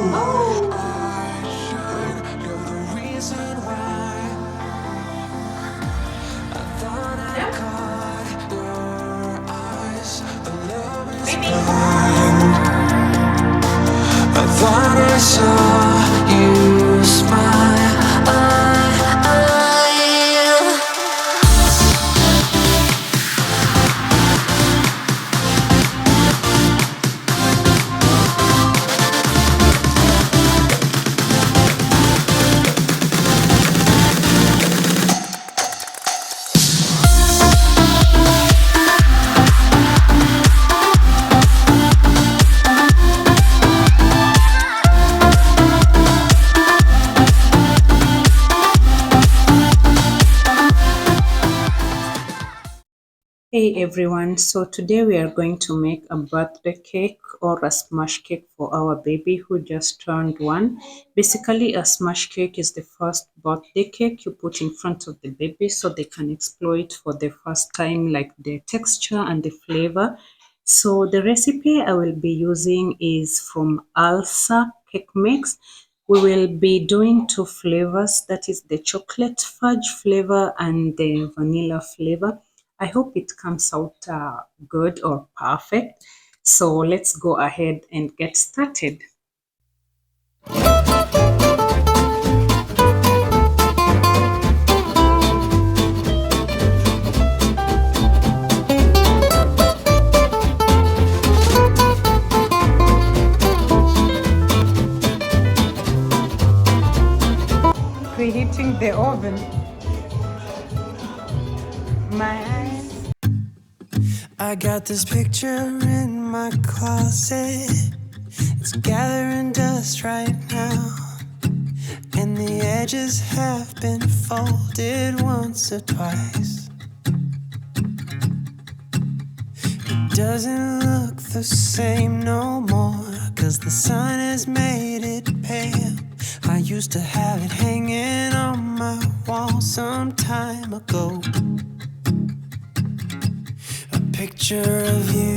I thought I saw you smile. Hey everyone, so today we are going to make a birthday cake or a smash cake for our baby who just turned 1. Basically, a smash cake is the first birthday cake you put in front of the baby so they can explore it for the first time, like the texture and the flavor. So the recipe I will be using is from Alsa Cake Mix. We will be doing 2 flavors, that is the chocolate fudge flavor and the vanilla flavor. I hope it comes out good or perfect. So let's go ahead and get started. Preheating the oven. My eyes. I got this picture in my closet. It's gathering dust right now, and the edges have been folded once or twice. It doesn't look the same no more, 'cause the sun has made it pale. I used to have it hanging on my wall some time ago. A picture of you.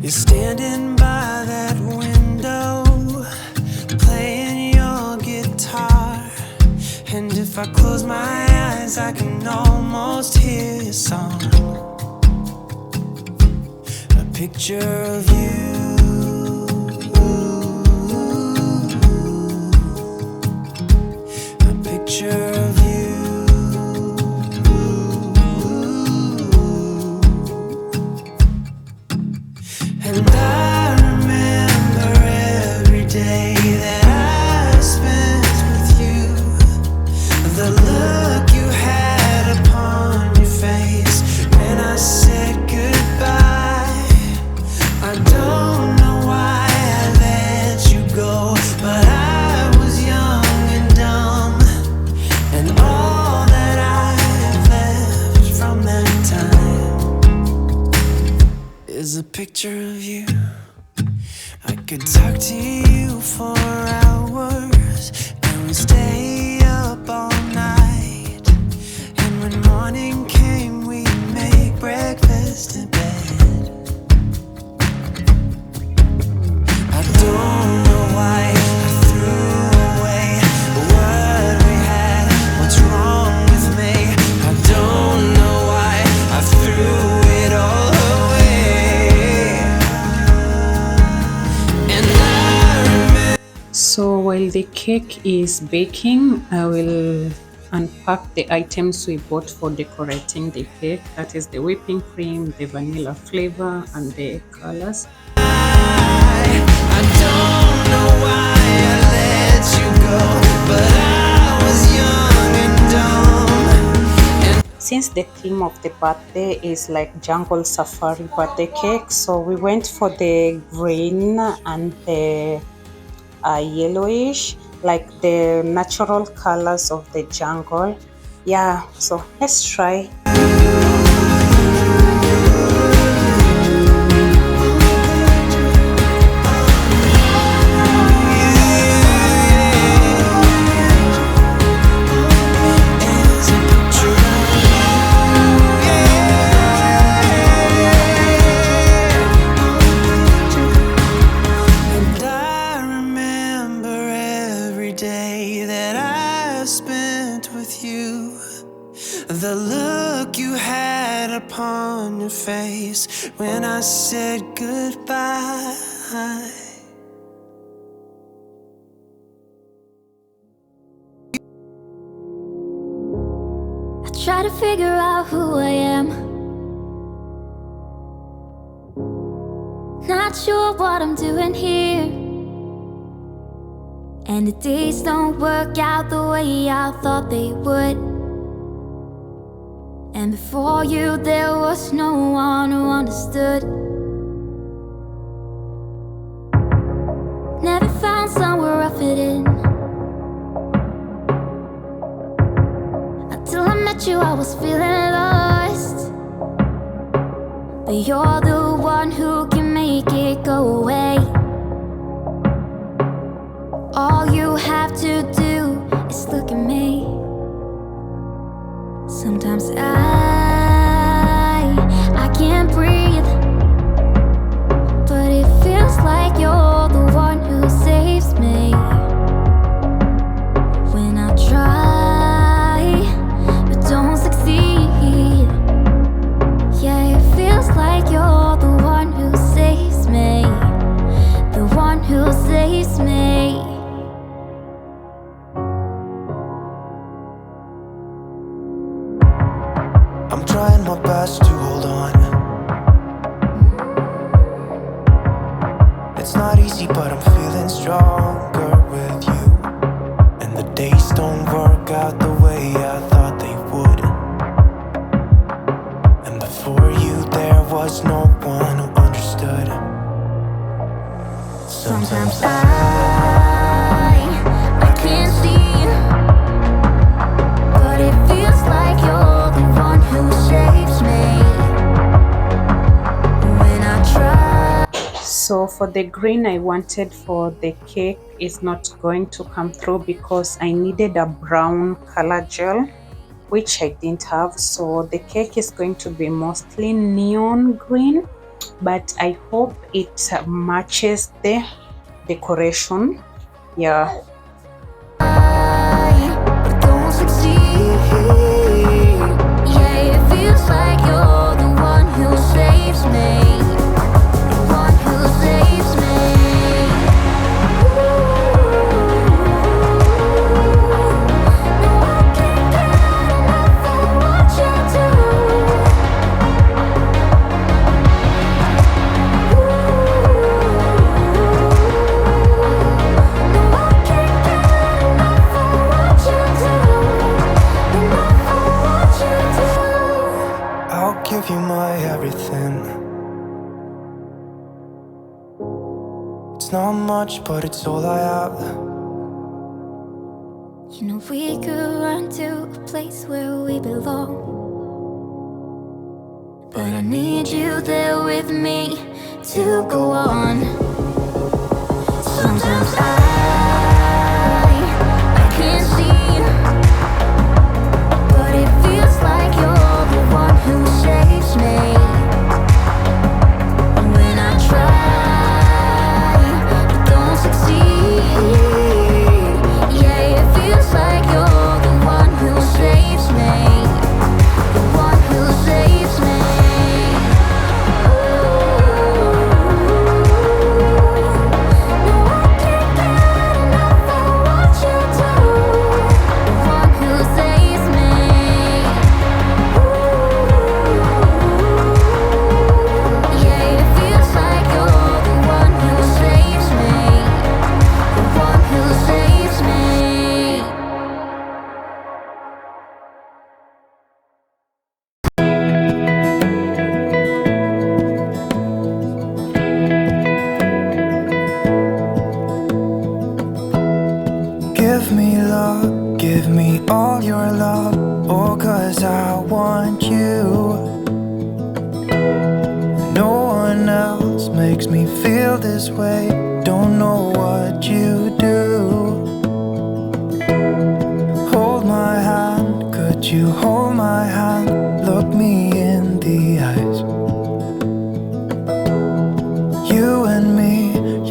You're standing by that window, playing your guitar. And if I close my eyes, I can almost hear your song. A picture of you. A picture of you. And I remember every day that I spent with you. The look you had upon your face when I said goodbye. I don't know why I let you go, but I was young and dumb, and all that I have left from that time is a picture of you. I could talk to you for hours, and we stay up all night. And when morning came, we'd make breakfast in bed. I don't know why I threw away what we had. What's wrong with me? I don't know why I threw it all away. And I remember. So while the cake is baking, I will unpack the items we bought for decorating the cake. That is the whipping cream, the vanilla flavor, and the colors. I don't know why I let you go, but I was young and dumb. Since the theme of the birthday is like jungle safari birthday cake, so we went for the green and the yellowish, like the natural colors of the jungle. Yeah, so let's try. upon your face when I said goodbye. I try to figure out who I am. Not sure what I'm doing here. And the days don't work out the way I thought they would. And before you there was no one who understood. Never found somewhere I fit in. Until I met you I was feeling lost. But you're the one who can make it go away. All you have to do is look at me. Sometimes I can't breathe, but it feels like you're the one who saves me. When I try, but don't succeed. Yeah, it feels like you're the one who saves me. The one who saves me. I'm trying my best to hold on. It's not easy, but I'm feeling stronger with you. And the days don't work out the way I thought they would. And before you there was no one who understood. Sometimes I can't see, but it feels like you're the one who saves me. When I try. So for the green I wanted for the cake is not going to come through because I needed a brown color gel, which I didn't have. So the cake is going to be mostly neon green, but I hope it matches the decoration. Yeah. But don't succeed. Yeah, it feels like you're the one who saves me. The one who saves me. No, I can't get enough of what you do. No, I can't get enough of what you do. Enough of what you do. I'll give you my everything. It's not much, but it's all I have. You know we could run to a place where we belong, but I need you there with me to go on. Sometimes I can't see, but it feels like you're the one who saves me. When I try, but don't succeed. Yeah, it feels like you're the one who saves me. The one who saves me. No, I can't get enough of what you do. The one who saves me. Yeah, it feels like you're the one who saves me. The one who saves me. Give me love, give me all your love. Oh, 'cause I want you. No one else makes me feel this way. Don't know what you do. Hold my hand, could you hold my hand? Look me in the eyes. You and me,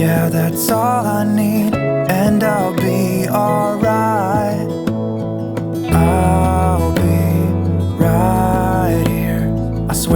yeah, that's all I need. And I'll be alright. I'll be right here. I swear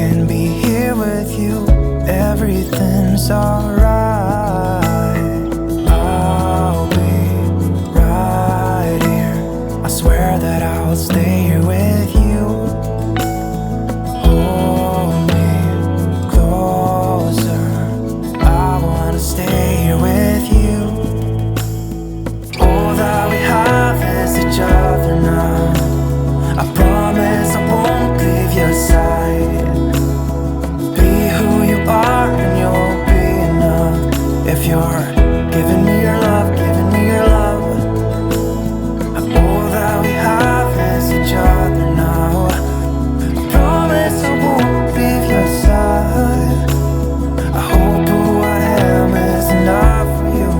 can be here with you. Everything's alright. I'll be right here. I swear that I'll stay here with you. Hold me closer. I wanna stay here with you. All that we have is each other now. I promise I won't leave your side. Be who you are and you'll be enough. If you're giving me your love, giving me your love. All that we have is each other now. I promise I won't leave your side. I hope who I am is enough for you.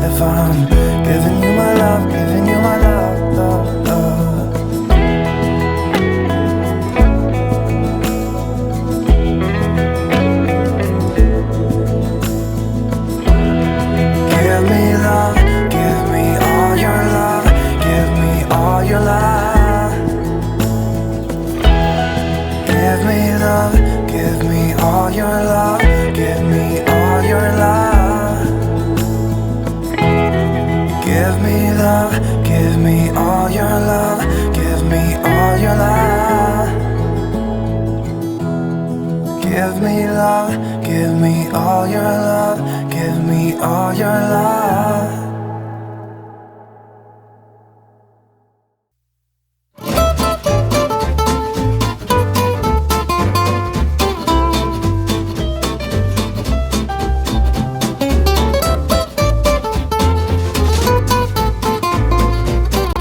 If I'm giving you my love, giving you my love, love, love. Give me love, give me all your love, give me all your love. Give me love, give me all your love, give me all your love. Give me love, give me all your love, give me all your love. Give me love, give me all your love, give me all your love.